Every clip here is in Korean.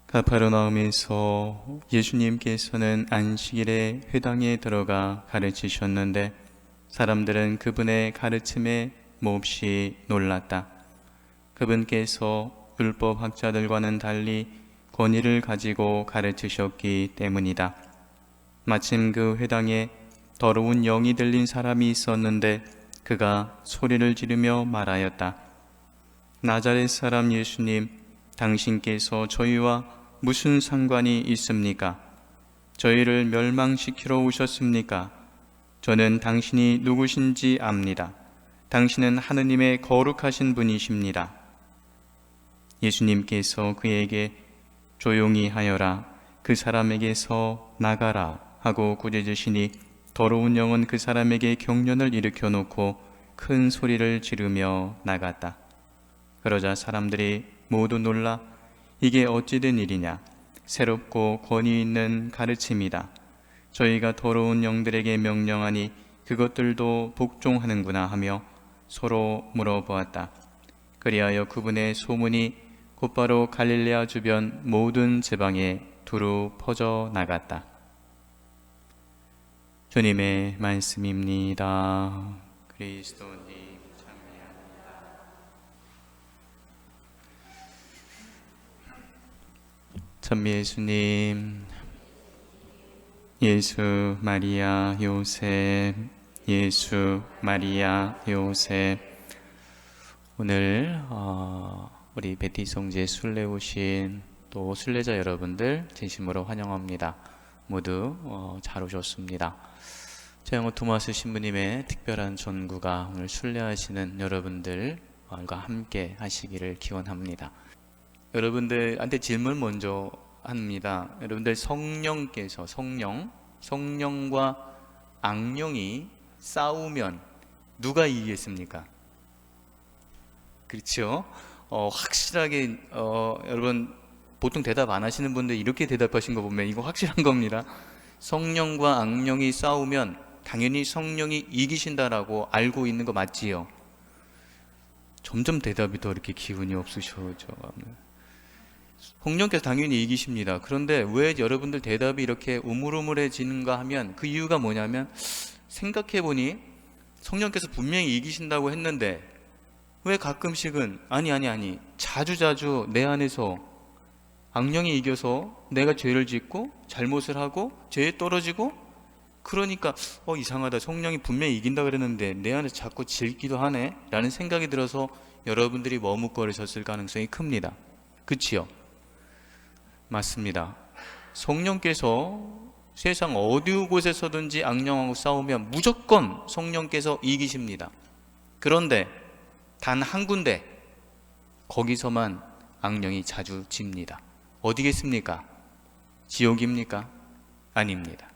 가파르나움에서 예수님께서는 안식일에 회당에 들어가 가르치셨는데 사람들은 그분의 가르침에 몹시 놀랐다. 그분께서 율법학자들과는 달리 권위를 가지고 가르치셨기 때문이다. 마침 그 회당에 더러운 영이 들린 사람이 있었는데 그가 소리를 지르며 말하였다. 나자렛 사람 예수님, 당신께서 저희와 무슨 상관이 있습니까? 저희를 멸망시키러 오셨습니까? 저는 당신이 누구신지 압니다. 당신은 하느님의 거룩하신 분이십니다. 예수님께서 그에게 조용히 하여라, 그 사람에게서 나가라 하고 꾸짖으시니 더러운 영은 그 사람에게 경련을 일으켜 놓고 큰 소리를 지르며 나갔다. 그러자 사람들이 모두 놀라 이게 어찌 된 일이냐? 새롭고 권위 있는 가르침이다. 저희가 더러운 영들에게 명령하니 그것들도 복종하는구나 하며 서로 물어보았다. 그리하여 그분의 소문이 곧바로 갈릴레아 주변 모든 지방에 두루 퍼져 나갔다. 주님의 말씀입니다. 그리스도님 찬미 예수님, 예수 마리아 요셉, 예수 마리아 요셉. 오늘 우리 베티 성지에 순례 오신 또 순례자 여러분들 진심으로 환영합니다. 모두 잘 오셨습니다. 최영호 토마스 신부님의 특별한 전구가 오늘 순례하시는 여러분들과 함께 하시기를 기원합니다. 여러분들한테 질문 먼저 합니다. 여러분들 성령께서 성령과 악령이 싸우면 누가 이기겠습니까? 그렇죠? 확실하게 여러분 보통 대답 안 하시는 분들 이렇게 대답하신 거 보면 이거 확실한 겁니다. 성령과 악령이 싸우면 당연히 성령이 이기신다라고 알고 있는 거 맞지요? 점점 대답이 더 이렇게 기운이 없으셔져. 성령께서 당연히 이기십니다. 그런데 왜 여러분들 대답이 이렇게 우물우물해지는가 하면 그 이유가 뭐냐면 생각해보니 성령께서 분명히 이기신다고 했는데 왜 가끔씩은 아니 자주자주 내 안에서 악령이 이겨서 내가 죄를 짓고 잘못을 하고 죄에 떨어지고 그러니까 이상하다, 성령이 분명히 이긴다 그랬는데 내 안에서 자꾸 질기도 하네 라는 생각이 들어서 여러분들이 머뭇거리셨을 가능성이 큽니다. 그치요? 맞습니다. 성령께서 세상 어디 곳에서든지 악령하고 싸우면 무조건 성령께서 이기십니다. 그런데 단 한 군데 거기서만 악령이 자주 집니다. 어디겠습니까? 지옥입니까? 아닙니다.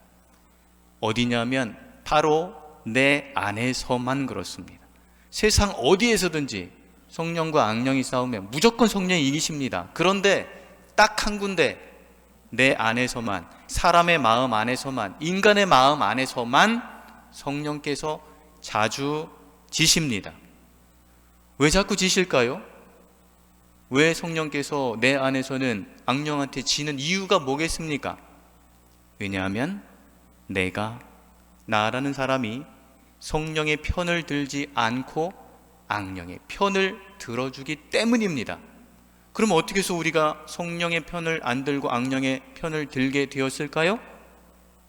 어디냐면 바로 내 안에서만 그렇습니다. 세상 어디에서든지 성령과 악령이 싸우면 무조건 성령이 이기십니다. 그런데 딱 한 군데 내 안에서만, 사람의 마음 안에서만, 인간의 마음 안에서만 성령께서 자주 지십니다. 왜 자꾸 지실까요? 왜 성령께서 내 안에서는 악령한테 지는 이유가 뭐겠습니까? 왜냐하면 나라는 사람이 성령의 편을 들지 않고 악령의 편을 들어주기 때문입니다. 그럼 어떻게 해서 우리가 성령의 편을 안 들고 악령의 편을 들게 되었을까요?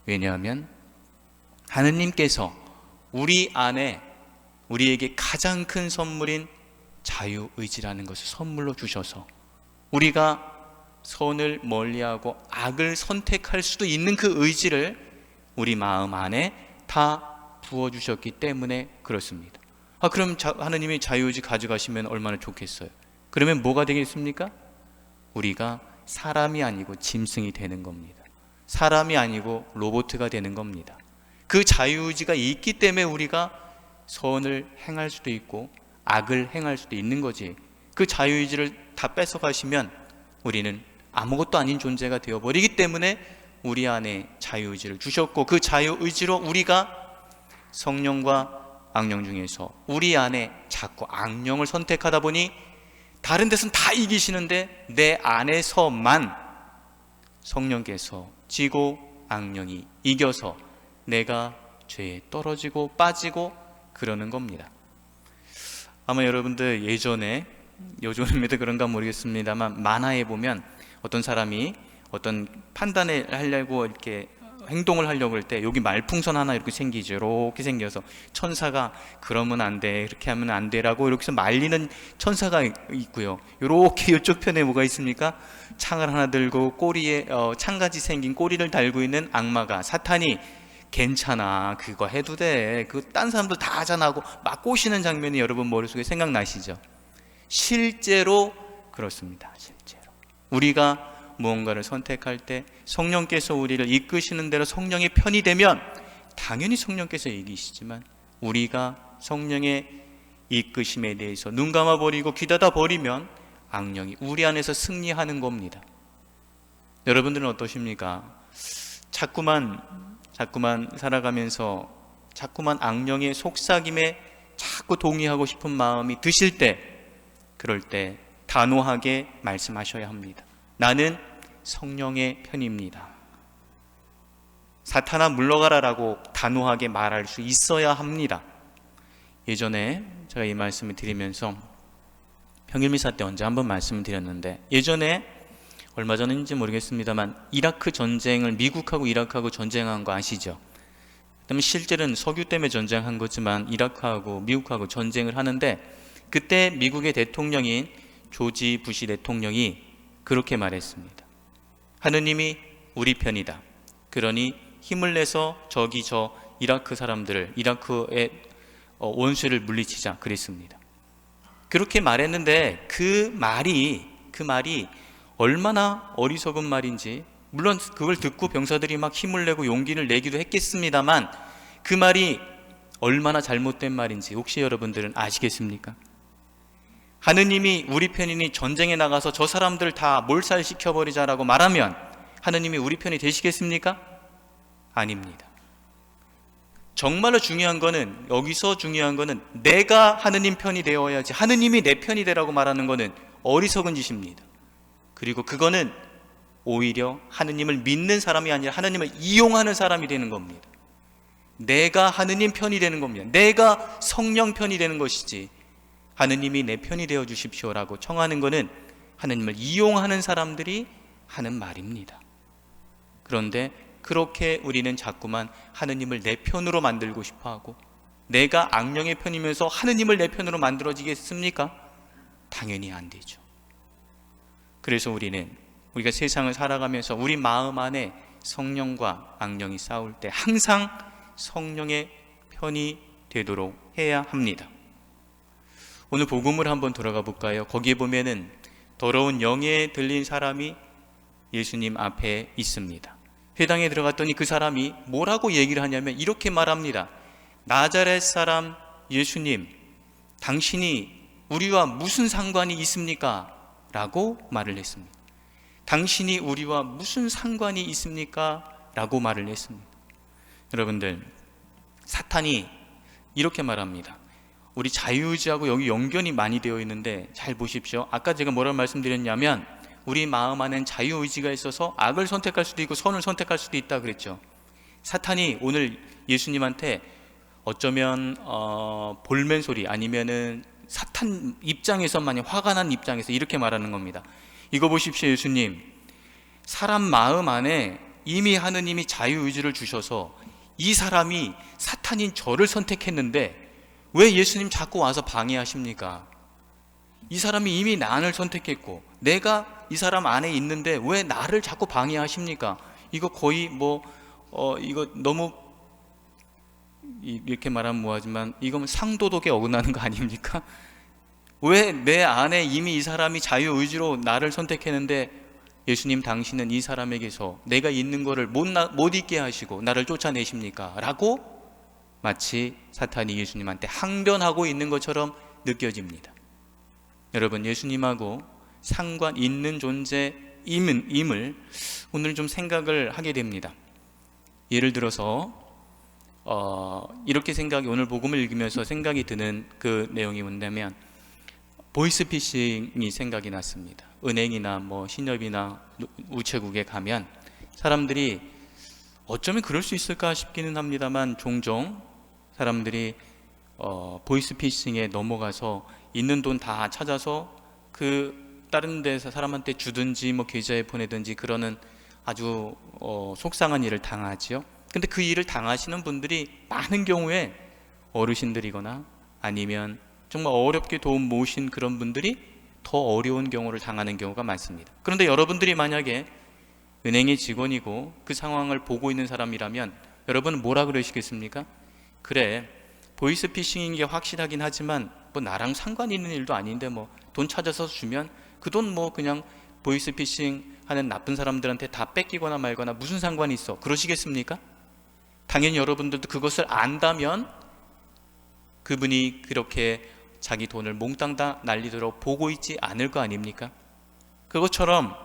왜냐하면 하느님께서 우리 안에 우리에게 가장 큰 선물인 자유의지라는 것을 선물로 주셔서 우리가 선을 멀리하고 악을 선택할 수도 있는 그 의지를 우리 마음 안에 다 부어주셨기 때문에 그렇습니다. 그럼 하느님이 자유의지 가져가시면 얼마나 좋겠어요. 그러면 뭐가 되겠습니까? 우리가 사람이 아니고 짐승이 되는 겁니다. 사람이 아니고 로봇가 되는 겁니다. 그 자유의지가 있기 때문에 우리가 선을 행할 수도 있고 악을 행할 수도 있는 거지. 그 자유의지를 다 뺏어가시면 우리는 아무것도 아닌 존재가 되어버리기 때문에 우리 안에 자유의지를 주셨고 그 자유의지로 우리가 성령과 악령 중에서 우리 안에 자꾸 악령을 선택하다 보니 다른 데서는 다 이기시는데 내 안에서만 성령께서 지고 악령이 이겨서 내가 죄에 떨어지고 빠지고 그러는 겁니다. 아마 여러분들 예전에, 요즘에도 그런가 모르겠습니다만 만화에 보면 어떤 사람이 어떤 판단을 하려고 이렇게 행동을 하려고 할 때 여기 말풍선 하나 이렇게 생기죠. 이렇게 생겨서 천사가 그러면 안 돼, 이렇게 하면 안 돼라고 이렇게 해서 말리는 천사가 있고요. 이렇게 이쪽 편에 뭐가 있습니까? 창을 하나 들고 꼬리에 창같이 생긴 꼬리를 달고 있는 악마가, 사탄이 괜찮아, 그거 해도 돼, 그거 딴 사람들 다 하잖아 하고 막 꼬시는 장면이 여러분 머릿속에 생각나시죠? 실제로 그렇습니다. 실제로 우리가 무언가를 선택할 때 성령께서 우리를 이끄시는 대로 성령의 편이 되면 당연히 성령께서 이기시지만, 우리가 성령의 이끄심에 대해서 눈 감아버리고 귀 닫아버리면 악령이 우리 안에서 승리하는 겁니다. 여러분들은 어떠십니까? 자꾸만 살아가면서 자꾸만 악령의 속삭임에 자꾸 동의하고 싶은 마음이 드실 때, 그럴 때 단호하게 말씀하셔야 합니다. 나는 성령의 편입니다. 사탄아 물러가라라고 단호하게 말할 수 있어야 합니다. 예전에 제가 이 말씀을 드리면서 평일미사 때 언제 한번 말씀을 드렸는데, 예전에 얼마 전인지 모르겠습니다만 이라크 전쟁을, 미국하고 이라크하고 전쟁한 거 아시죠? 그다음에 실제로는 석유 때문에 전쟁한 거지만 이라크하고 미국하고 전쟁을 하는데, 그때 미국의 대통령인 조지 부시 대통령이 그렇게 말했습니다. 하느님이 우리 편이다. 그러니 힘을 내서 저기 저 이라크 사람들을, 이라크의 원수를 물리치자 그랬습니다. 그렇게 말했는데 그 말이 얼마나 어리석은 말인지, 물론 그걸 듣고 병사들이 막 힘을 내고 용기를 내기도 했겠습니다만 그 말이 얼마나 잘못된 말인지 혹시 여러분들은 아시겠습니까? 하느님이 우리 편이니 전쟁에 나가서 저 사람들 다 몰살시켜버리자라고 말하면 하느님이 우리 편이 되시겠습니까? 아닙니다. 정말로 중요한 거는, 여기서 중요한 거는 내가 하느님 편이 되어야지, 하느님이 내 편이 되라고 말하는 거는 어리석은 짓입니다. 그리고 그거는 오히려 하느님을 믿는 사람이 아니라 하느님을 이용하는 사람이 되는 겁니다. 내가 하느님 편이 되는 겁니다. 내가 성령 편이 되는 것이지, 하느님이 내 편이 되어 주십시오라고 청하는 것은 하느님을 이용하는 사람들이 하는 말입니다. 그런데 그렇게 우리는 자꾸만 하느님을 내 편으로 만들고 싶어하고, 내가 악령의 편이면서 하느님을 내 편으로 만들어지겠습니까? 당연히 안 되죠. 그래서 우리가 세상을 살아가면서 우리 마음 안에 성령과 악령이 싸울 때 항상 성령의 편이 되도록 해야 합니다. 오늘 복음을 한번 돌아가 볼까요? 거기에 보면은 더러운 영에 들린 사람이 예수님 앞에 있습니다. 회당에 들어갔더니 그 사람이 뭐라고 얘기를 하냐면 이렇게 말합니다. 나자렛 사람 예수님, 당신이 우리와 무슨 상관이 있습니까? 라고 말을 했습니다. 당신이 우리와 무슨 상관이 있습니까? 라고 말을 했습니다. 여러분들, 사탄이 이렇게 말합니다. 우리 자유의지하고 여기 연결이 많이 되어 있는데 잘 보십시오. 아까 제가 뭐라고 말씀드렸냐면 우리 마음 안엔 자유의지가 있어서 악을 선택할 수도 있고 선을 선택할 수도 있다 그랬죠. 사탄이 오늘 예수님한테 어쩌면 볼멘 소리, 아니면은 사탄 입장에서만, 화가 난 입장에서 이렇게 말하는 겁니다. 이거 보십시오. 예수님, 사람 마음 안에 이미 하느님이 자유의지를 주셔서 이 사람이 사탄인 저를 선택했는데 왜 예수님 자꾸 와서 방해하십니까? 이 사람이 이미 나를 선택했고 내가 이 사람 안에 있는데 왜 나를 자꾸 방해하십니까? 이거 거의 이거 너무, 이렇게 말하면 뭐하지만 이건 상도덕에 어긋나는 거 아닙니까? 왜 내 안에 이미 이 사람이 자유의지로 나를 선택했는데 예수님, 당신은 이 사람에게서 내가 있는 거를 못 있게 하시고 나를 쫓아내십니까? 라고 마치 사탄이 예수님한테 항변하고 있는 것처럼 느껴집니다. 여러분, 예수님하고 상관 있는 존재임을 오늘 좀 생각을 하게 됩니다. 예를 들어서 이렇게 오늘 복음을 읽으면서 생각이 드는 그 내용이 뭔냐면 보이스피싱이 생각이 났습니다. 은행이나 신협이나 우체국에 가면 사람들이 어쩌면 그럴 수 있을까 싶기는 합니다만 종종 사람들이 보이스피싱에 넘어가서 있는 돈 다 찾아서 그 다른 데서 사람한테 주든지 뭐 계좌에 보내든지 그러는 아주 속상한 일을 당하지요. 근데 그 일을 당하시는 분들이 많은 경우에 어르신들이거나 아니면 정말 어렵게 도움 모신 그런 분들이 더 어려운 경우를 당하는 경우가 많습니다. 그런데 여러분들이 만약에 은행의 직원이고 그 상황을 보고 있는 사람이라면 여러분은 뭐라 그러시겠습니까? 그래, 보이스피싱인 게 확실하긴 하지만 뭐 나랑 상관 있는 일도 아닌데 뭐 돈 찾아서 주면 그 돈 뭐 그냥 보이스피싱 하는 나쁜 사람들한테 다 뺏기거나 말거나 무슨 상관이 있어? 그러시겠습니까? 당연히 여러분들도 그것을 안다면 그분이 그렇게 자기 돈을 몽땅 다 날리도록 보고 있지 않을 거 아닙니까? 그것처럼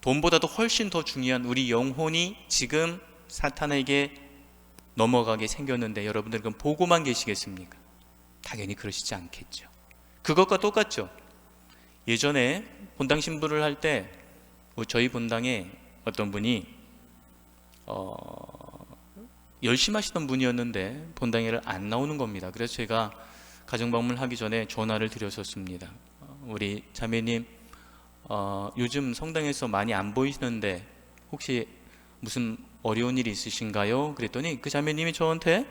돈보다도 훨씬 더 중요한 우리 영혼이 지금 사탄에게 넘어가게 생겼는데 여러분들 그럼 보고만 계시겠습니까? 당연히 그러시지 않겠죠. 그것과 똑같죠. 예전에 본당 신부를 할 때 저희 본당에 어떤 분이 열심히 하시던 분이었는데 본당에를 안 나오는 겁니다. 그래서 제가 가정방문을 하기 전에 전화를 드렸었습니다. 우리 자매님 요즘 성당에서 많이 안 보이시는데 혹시 무슨 어려운 일이 있으신가요? 그랬더니 그 자매님이 저한테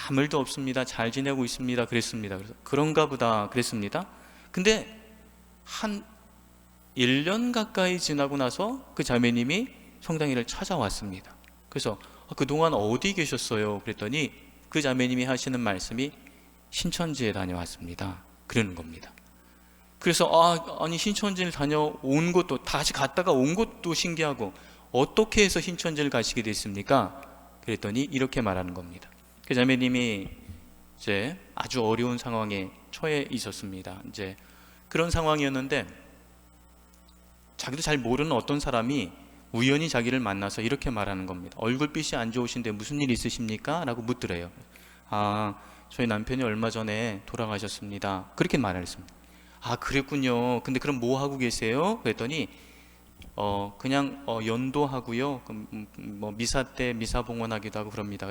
아무 일도 없습니다. 잘 지내고 있습니다. 그랬습니다. 그래서 그런가 보다 그랬습니다. 근데 한 1년 가까이 지나고 나서 그 자매님이 성당에를 찾아왔습니다. 그래서 그동안 어디 계셨어요? 그랬더니 그 자매님이 하시는 말씀이 신천지에 다녀왔습니다. 그러는 겁니다. 그래서 아니 신천지를 다녀온 것도 다시 갔다가 온 것도 신기하고 어떻게 해서 신천지를 가시게 됐습니까? 그랬더니 이렇게 말하는 겁니다. 그 자매님이 이제 아주 어려운 상황에 처해 있었습니다. 이제 그런 상황이었는데 자기도 잘 모르는 어떤 사람이 우연히 자기를 만나서 이렇게 말하는 겁니다. 얼굴빛이 안 좋으신데 무슨 일 있으십니까? 라고 묻더래요. 저희 남편이 얼마 전에 돌아가셨습니다. 그렇게 말했습니다. 그랬군요. 근데 그럼 뭐 하고 계세요? 그랬더니 그냥 연도하고요. 뭐 미사 때 미사 봉헌하기도 하고 그럽니다.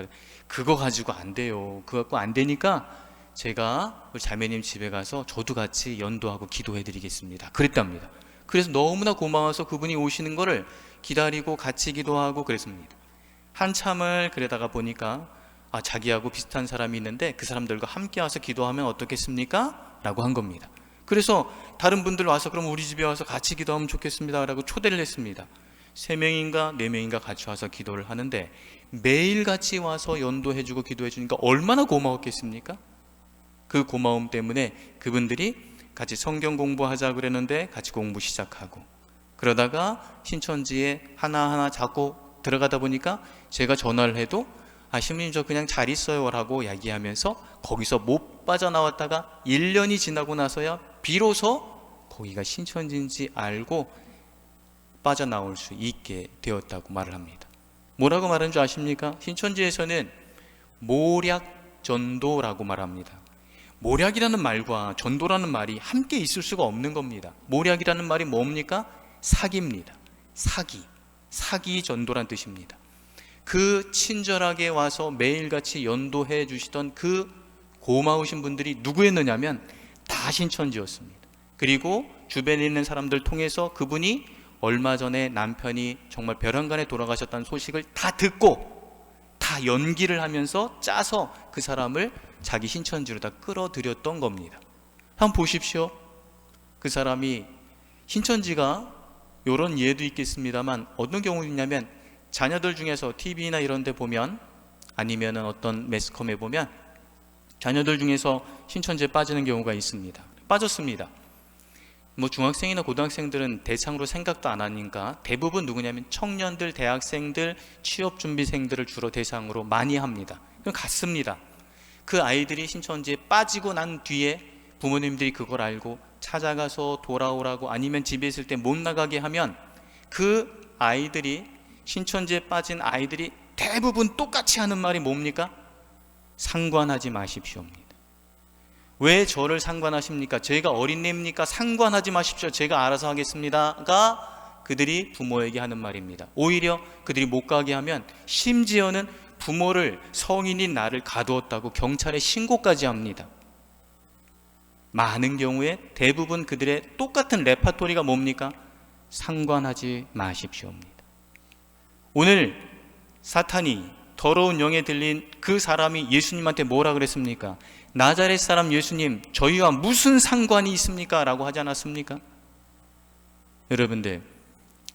그거 가지고 안 돼요. 그거 갖고 안 되니까 제가 우리 자매님 집에 가서 저도 같이 연도하고 기도해 드리겠습니다. 그랬답니다. 그래서 너무나 고마워서 그분이 오시는 거를 기다리고 같이 기도하고 그랬습니다. 한참을 그러다가 보니까 자기하고 비슷한 사람이 있는데 그 사람들과 함께 와서 기도하면 어떻겠습니까? 라고 한 겁니다. 그래서 다른 분들 와서 그럼 우리 집에 와서 같이 기도하면 좋겠습니다 라고 초대를 했습니다. 3명인가 4명인가 같이 와서 기도를 하는데 매일 같이 와서 연도해주고 기도해주니까 얼마나 고마웠겠습니까? 그 고마움 때문에 그분들이 같이 성경 공부하자 그랬는데 같이 공부 시작하고 그러다가 신천지에 하나하나 자꾸 들어가다 보니까 제가 전화를 해도 신부님 저 그냥 잘 있어요 라고 이야기하면서 거기서 못 빠져나왔다가 1년이 지나고 나서야 비로소 거기가 신천지인지 알고 빠져나올 수 있게 되었다고 말을 합니다. 뭐라고 말하는 줄 아십니까? 신천지에서는 모략전도라고 말합니다. 모략이라는 말과 전도라는 말이 함께 있을 수가 없는 겁니다. 모략이라는 말이 뭡니까? 사기입니다. 사기 전도란 뜻입니다. 그 친절하게 와서 매일같이 연도해 주시던 그 고마우신 분들이 누구였느냐면 다 신천지였습니다. 그리고 주변에 있는 사람들 통해서 그분이 얼마 전에 남편이 정말 벼랑간에 돌아가셨다는 소식을 다 듣고 다 연기를 하면서 짜서 그 사람을 자기 신천지로 다 끌어들였던 겁니다. 한번 보십시오. 그 사람이 신천지가 이런 예도 있겠습니다만 어떤 경우가 있냐면 자녀들 중에서 TV나 이런 데 보면 아니면 어떤 매스컴에 보면 자녀들 중에서 신천지에 빠지는 경우가 있습니다. 빠졌습니다. 뭐 중학생이나 고등학생들은 대상으로 생각도 안 하니까 대부분 누구냐면 청년들, 대학생들, 취업준비생들을 주로 대상으로 많이 합니다. 그럼 갔습니다. 그 아이들이 신천지에 빠지고 난 뒤에 부모님들이 그걸 알고 찾아가서 돌아오라고 아니면 집에 있을 때 못 나가게 하면 그 아이들이 신천지에 빠진 아이들이 대부분 똑같이 하는 말이 뭡니까? 상관하지 마십시오입니다. 왜 저를 상관하십니까? 제가 어린애입니까? 상관하지 마십시오. 제가 알아서 하겠습니다가 그들이 부모에게 하는 말입니다. 오히려 그들이 못 가게 하면 심지어는 부모를, 성인인 나를 가두었다고 경찰에 신고까지 합니다. 많은 경우에 대부분 그들의 똑같은 레파토리가 뭡니까? 상관하지 마십시오입니다. 오늘 사탄이 더러운 영에 들린 그 사람이 예수님한테 뭐라 그랬습니까? 나자렛 사람 예수님, 저희와 무슨 상관이 있습니까? 라고 하지 않았습니까? 여러분들,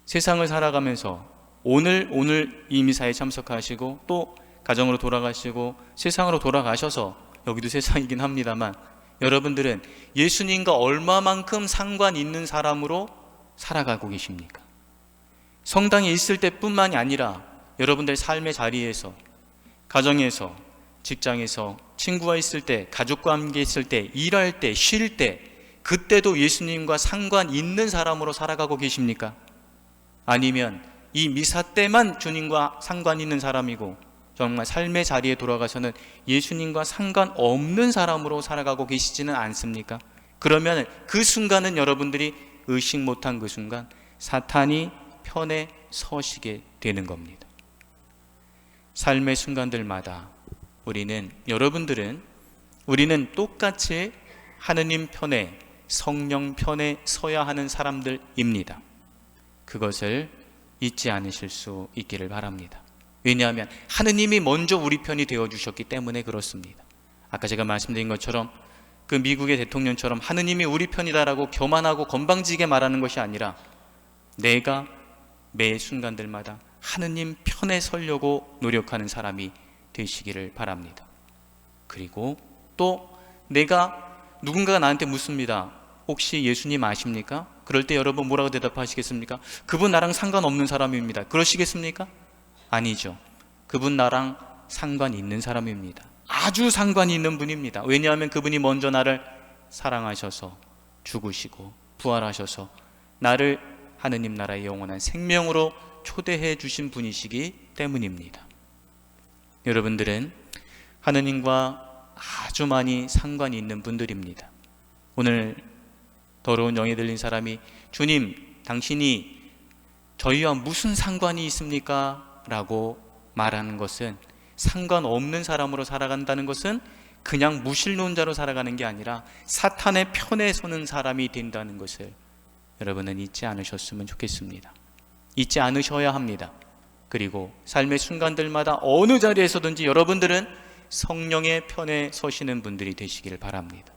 세상을 살아가면서 오늘 이 미사에 참석하시고 또 가정으로 돌아가시고 세상으로 돌아가셔서, 여기도 세상이긴 합니다만, 여러분들은 예수님과 얼마만큼 상관 있는 사람으로 살아가고 계십니까? 성당에 있을 때뿐만이 아니라 여러분들 삶의 자리에서, 가정에서, 직장에서, 친구와 있을 때, 가족과 함께 있을 때, 일할 때, 쉴 때, 그때도 예수님과 상관 있는 사람으로 살아가고 계십니까? 아니면 이 미사 때만 주님과 상관 있는 사람이고 정말 삶의 자리에 돌아가서는 예수님과 상관없는 사람으로 살아가고 계시지는 않습니까? 그러면 그 순간은, 여러분들이 의식 못한 그 순간 사탄이 편에 서시게 되는 겁니다. 삶의 순간들마다 여러분들은 똑같이 하느님 편에, 성령 편에 서야 하는 사람들입니다. 그것을 잊지 않으실 수 있기를 바랍니다. 왜냐하면 하느님이 먼저 우리 편이 되어주셨기 때문에 그렇습니다. 아까 제가 말씀드린 것처럼 그 미국의 대통령처럼 하느님이 우리 편이다라고 교만하고 건방지게 말하는 것이 아니라, 내가 매 순간들마다 하느님 편에 서려고 노력하는 사람이 되시기를 바랍니다. 그리고 또 누군가가 나한테 묻습니다. 혹시 예수님 아십니까? 그럴 때 여러분 뭐라고 대답하시겠습니까? 그분 나랑 상관없는 사람입니다. 그러시겠습니까? 아니죠. 그분 나랑 상관 있는 사람입니다. 아주 상관이 있는 분입니다. 왜냐하면 그분이 먼저 나를 사랑하셔서 죽으시고 부활하셔서 나를 하느님 나라의 영원한 생명으로 초대해 주신 분이시기 때문입니다. 여러분들은 하느님과 아주 많이 상관이 있는 분들입니다. 오늘 더러운 영에 들린 사람이, 주님, 당신이 저희와 무슨 상관이 있습니까? 라고 말하는 것은, 상관없는 사람으로 살아간다는 것은 그냥 무신론자로 살아가는 게 아니라 사탄의 편에 서는 사람이 된다는 것을 여러분은 잊지 않으셨으면 좋겠습니다. 잊지 않으셔야 합니다. 그리고 삶의 순간들마다 어느 자리에서든지 여러분들은 성령의 편에 서시는 분들이 되시기를 바랍니다.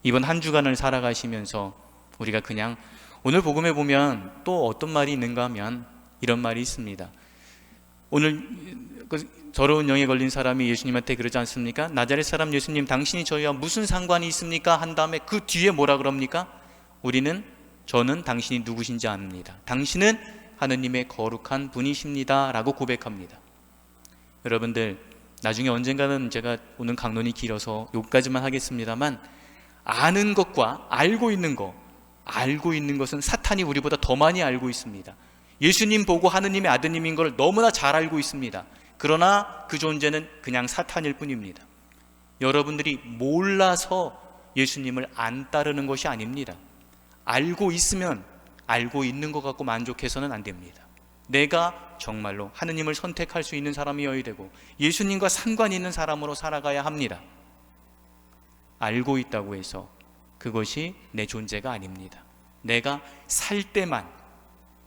이번 한 주간을 살아가시면서 우리가 그냥, 오늘 복음에 보면 또 어떤 말이 있는가 하면 이런 말이 있습니다. 오늘 그 더러운 영에 걸린 사람이 예수님한테 그러지 않습니까? 나자렛 사람 예수님, 당신이 저희와 무슨 상관이 있습니까? 한 다음에 그 뒤에 뭐라 그럽니까? 저는 당신이 누구신지 압니다. 당신은 하느님의 거룩한 분이십니다 라고 고백합니다. 여러분들, 나중에 언젠가는, 제가 오늘 강론이 길어서 여기까지만 하겠습니다만, 아는 것과 알고 있는 것은 사탄이 우리보다 더 많이 알고 있습니다. 예수님 보고 하느님의 아드님인 걸 너무나 잘 알고 있습니다. 그러나 그 존재는 그냥 사탄일 뿐입니다. 여러분들이 몰라서 예수님을 안 따르는 것이 아닙니다. 알고 있으면 알고 있는 것 갖고 만족해서는 안 됩니다. 내가 정말로 하느님을 선택할 수 있는 사람이어야 되고 예수님과 상관이 있는 사람으로 살아가야 합니다. 알고 있다고 해서 그것이 내 존재가 아닙니다. 내가 살 때만,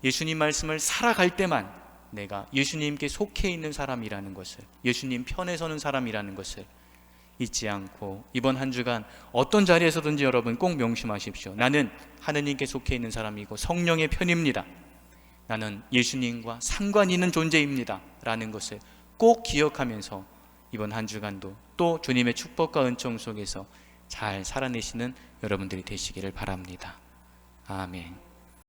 예수님 말씀을 살아갈 때만 내가 예수님께 속해 있는 사람이라는 것을, 예수님 편에 서는 사람이라는 것을 잊지 않고 이번 한 주간 어떤 자리에서든지 여러분 꼭 명심하십시오. 나는 하느님께 속해 있는 사람이고 성령의 편입니다. 나는 예수님과 상관이 있는 존재입니다 라는 것을 꼭 기억하면서 이번 한 주간도 또 주님의 축복과 은총 속에서 잘 살아내시는 여러분들이 되시기를 바랍니다. 아멘.